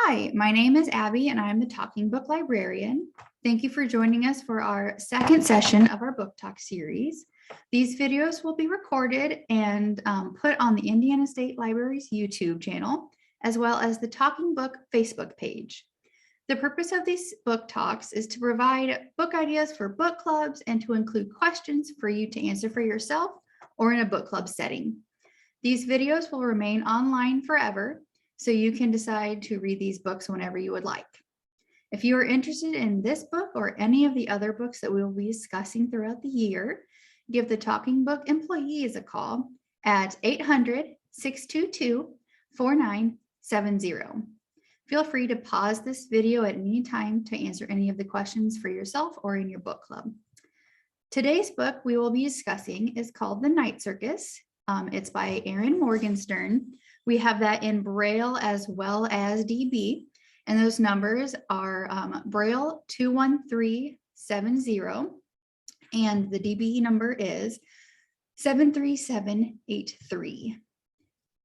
Hi, my name is Abby and I'm the Talking Book Librarian. Thank you for joining us for our second session of our book talk series. These videos will be recorded and put on the Indiana State Library's YouTube channel, as well as the Talking Book Facebook page. The purpose of these book talks is to provide book ideas for book clubs and to include questions for you to answer for yourself or in a book club setting. These videos will remain online forever, so you can decide to read these books whenever you would like. If you are interested in this book or any of the other books that we will be discussing throughout the year, give the Talking Book employees a call at 800-622-4970. Feel free to pause this video at any time to answer any of the questions for yourself or in your book club. Today's book we will be discussing is called The Night Circus. It's by Erin Morgenstern. We have that in Braille as well as DB, and those numbers are Braille 21370, and the DB number is 73783.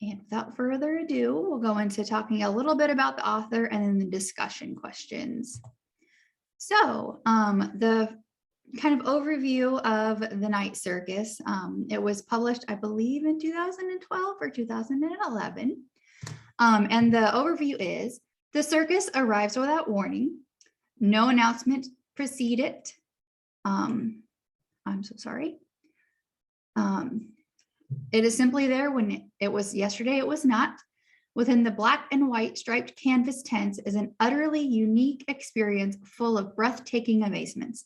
And without further ado, we'll go into talking a little bit about the author and then the discussion questions. So the kind of overview of The Night Circus. It was published, I believe, in 2012 or 2011. And the overview is, the circus arrives without warning. No announcement precede it. I'm so sorry. It is simply there when it was yesterday, it was not. Within the black and white striped canvas tents is an utterly unique experience full of breathtaking amazements.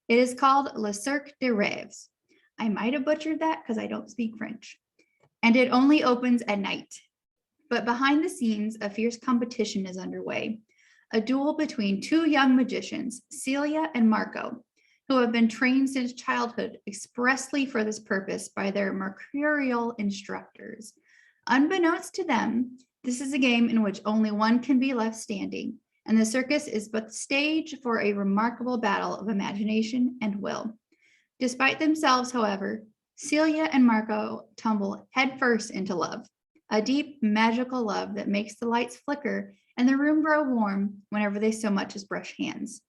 It is called Le Cirque des Rêves. I might have butchered that because I don't speak French. And it only opens at night. But behind the scenes, a fierce competition is underway. A duel between two young magicians, Celia and Marco, who have been trained since childhood expressly for this purpose by their mercurial instructors. Unbeknownst to them, this is a game in which only one can be left standing, and the circus is but the stage for a remarkable battle of imagination and will. Despite themselves, however, Celia and Marco tumble headfirst into love, a deep, magical love that makes the lights flicker and the room grow warm whenever they so much as brush hands.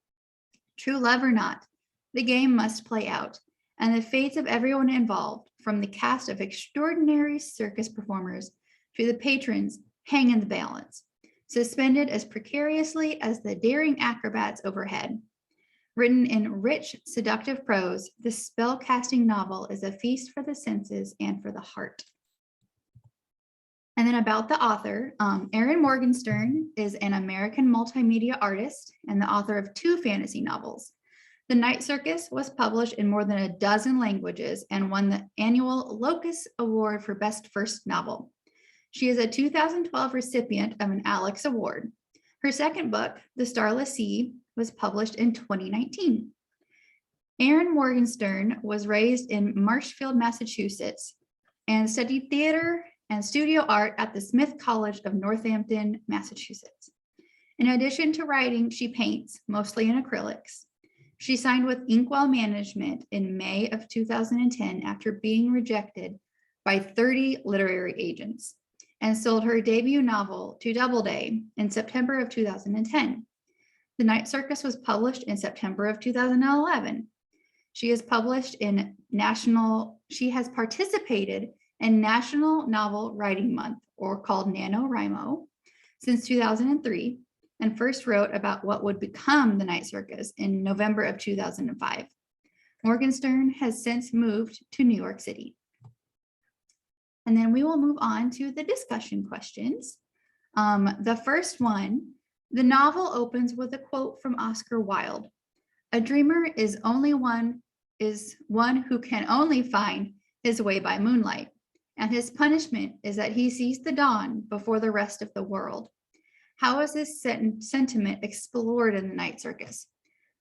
True love or not, the game must play out, and the fates of everyone involved, from the cast of extraordinary circus performers to the patrons, hang in the balance, suspended as precariously as the daring acrobats overhead. Written in rich, seductive prose, this spell-casting novel is a feast for the senses and for the heart. And then about the author, Erin Morgenstern is an American multimedia artist and the author of 2 fantasy novels. The Night Circus was published in more than a dozen languages and won the annual Locus Award for Best First Novel. She is a 2012 recipient of an Alex Award. Her second book, The Starless Sea, was published in 2019. Erin Morgenstern was raised in Marshfield, Massachusetts, and studied theater and studio art at the Smith College of Northampton, Massachusetts. In addition to writing, she paints, mostly in acrylics. She signed with Inkwell Management in May of 2010 after being rejected by 30 literary agents, and sold her debut novel to Doubleday in September of 2010. The Night Circus was published in September of 2011. She has participated in National Novel Writing Month, or called NaNoWriMo, since 2003, and first wrote about what would become the Night Circus in November of 2005. Morgenstern has since moved to New York City. And then we will move on to the discussion questions. The first one, the novel opens with a quote from Oscar Wilde. A dreamer is one who can only find his way by moonlight, and his punishment is that he sees the dawn before the rest of the world. How is this sentiment explored in The Night Circus?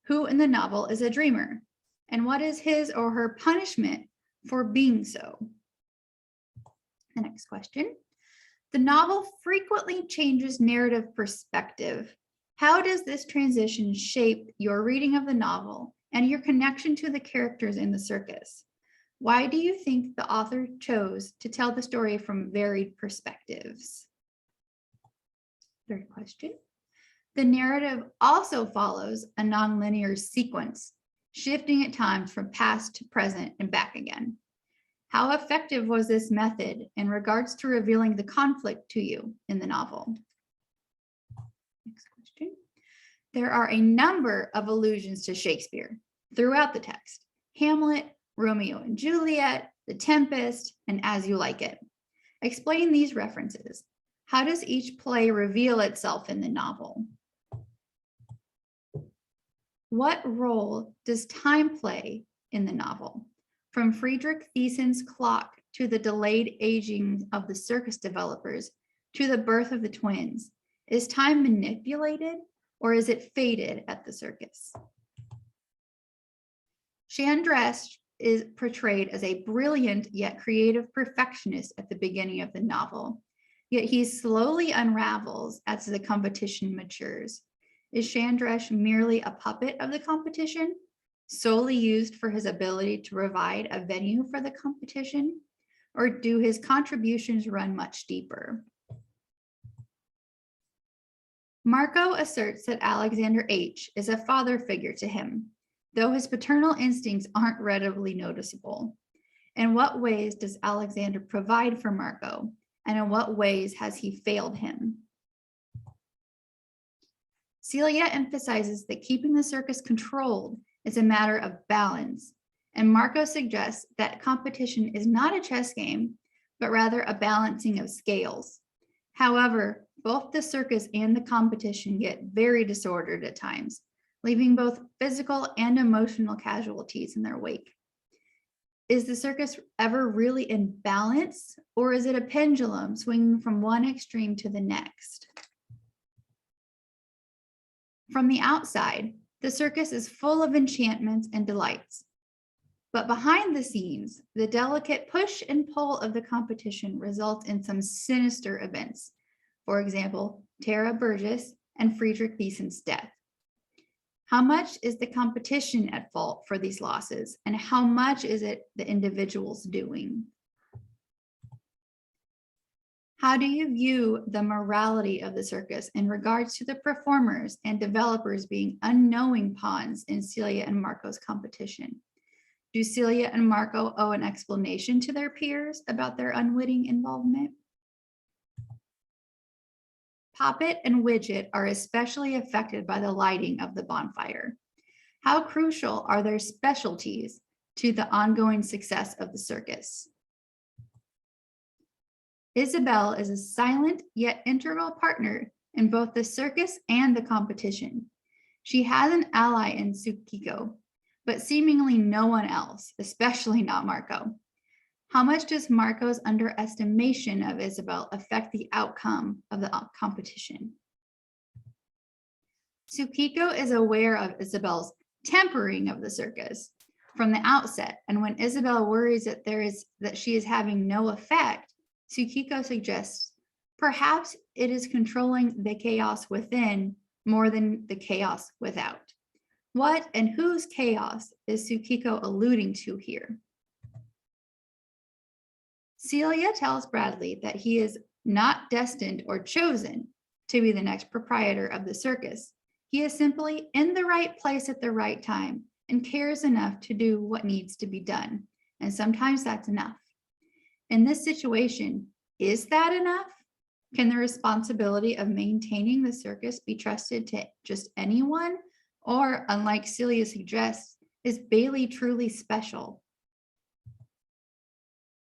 Who in the novel is a dreamer? And what is his or her punishment for being so? The next question. The novel frequently changes narrative perspective. How does this transition shape your reading of the novel and your connection to the characters in the circus? Why do you think the author chose to tell the story from varied perspectives? Third question. The narrative also follows a nonlinear sequence, shifting at times from past to present and back again. How effective was this method in regards to revealing the conflict to you in the novel? Next question. There are a number of allusions to Shakespeare throughout the text: Hamlet, Romeo and Juliet, The Tempest, and As You Like It. Explain these references. How does each play reveal itself in the novel? What role does time play in the novel? From Friedrich Thiesen's clock to the delayed aging of the circus developers to the birth of the twins, is time manipulated or is it fated at the circus? Chandresh is portrayed as a brilliant yet creative perfectionist at the beginning of the novel, yet he slowly unravels as the competition matures. Is Chandresh merely a puppet of the competition, solely used for his ability to provide a venue for the competition, or do his contributions run much deeper? Marco asserts that Alexander H. is a father figure to him, though his paternal instincts aren't readily noticeable. In what ways does Alexander provide for Marco, and in what ways has he failed him? Celia emphasizes that keeping the circus controlled is a matter of balance, and Marco suggests that competition is not a chess game, but rather a balancing of scales. However, both the circus and the competition get very disordered at times, leaving both physical and emotional casualties in their wake. Is the circus ever really in balance, or is it a pendulum swinging from one extreme to the next? From the outside, the circus is full of enchantments and delights. But behind the scenes, the delicate push and pull of the competition results in some sinister events. For example, Tara Burgess and Friedrich Thiesen's death. How much is the competition at fault for these losses, and how much is it the individuals doing? How do you view the morality of the circus in regards to the performers and developers being unknowing pawns in Celia and Marco's competition? Do Celia and Marco owe an explanation to their peers about their unwitting involvement? Poppet and Widget are especially affected by the lighting of the bonfire. How crucial are their specialties to the ongoing success of the circus? Isabel is a silent yet integral partner in both the circus and the competition. She has an ally in Tsukiko, but seemingly no one else, especially not Marco. How much does Marco's underestimation of Isabel affect the outcome of the competition? Tsukiko is aware of Isabel's tempering of the circus from the outset, and when Isabel worries that she is having no effect, Tsukiko suggests perhaps it is controlling the chaos within more than the chaos without. What and whose chaos is Tsukiko alluding to here? Celia tells Bradley that he is not destined or chosen to be the next proprietor of the circus. He is simply in the right place at the right time and cares enough to do what needs to be done. And sometimes that's enough. In this situation, is that enough? Can the responsibility of maintaining the circus be trusted to just anyone? Or, unlike Celia suggests, is Bailey truly special?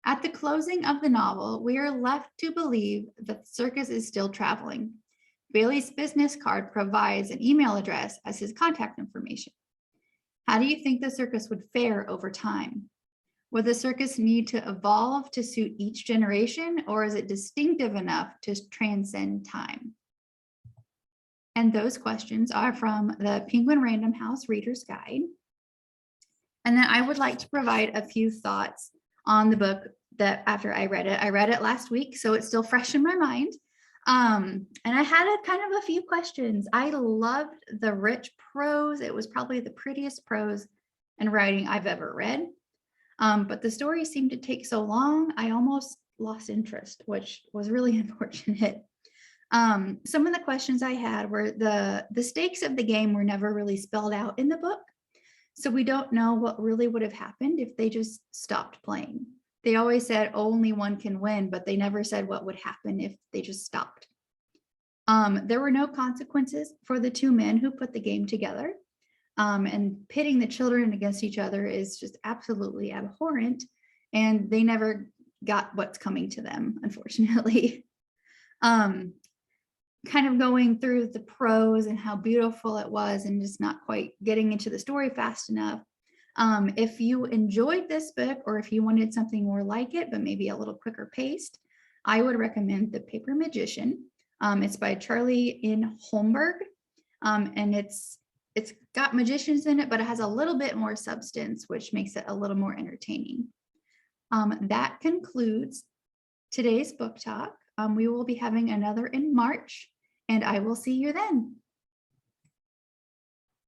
At the closing of the novel, we are left to believe that the circus is still traveling. Bailey's business card provides an email address as his contact information. How do you think the circus would fare over time? Would the circus need to evolve to suit each generation, or is it distinctive enough to transcend time? And those questions are from the Penguin Random House Reader's Guide. And then I would like to provide a few thoughts on the book that after I read it last week, so it's still fresh in my mind. And I had a kind of a few questions. I loved the rich prose. It was probably the prettiest prose and writing I've ever read. But the story seemed to take so long, I almost lost interest, which was really unfortunate. Some of the questions I had were the stakes of the game were never really spelled out in the book. So we don't know what really would have happened if they just stopped playing. They always said only one can win, but they never said what would happen if they just stopped. There were no consequences for the two men who put the game together. And pitting the children against each other is just absolutely abhorrent. And they never got what's coming to them, unfortunately. Kind of going through the prose and how beautiful it was and just not quite getting into the story fast enough. If you enjoyed this book or if you wanted something more like it, but maybe a little quicker paced, I would recommend The Paper Magician. It's by Charlie N. Holmberg, and it's got magicians in it, but it has a little bit more substance, which makes it a little more entertaining. That concludes today's book talk. We will be having another in March, and I will see you then.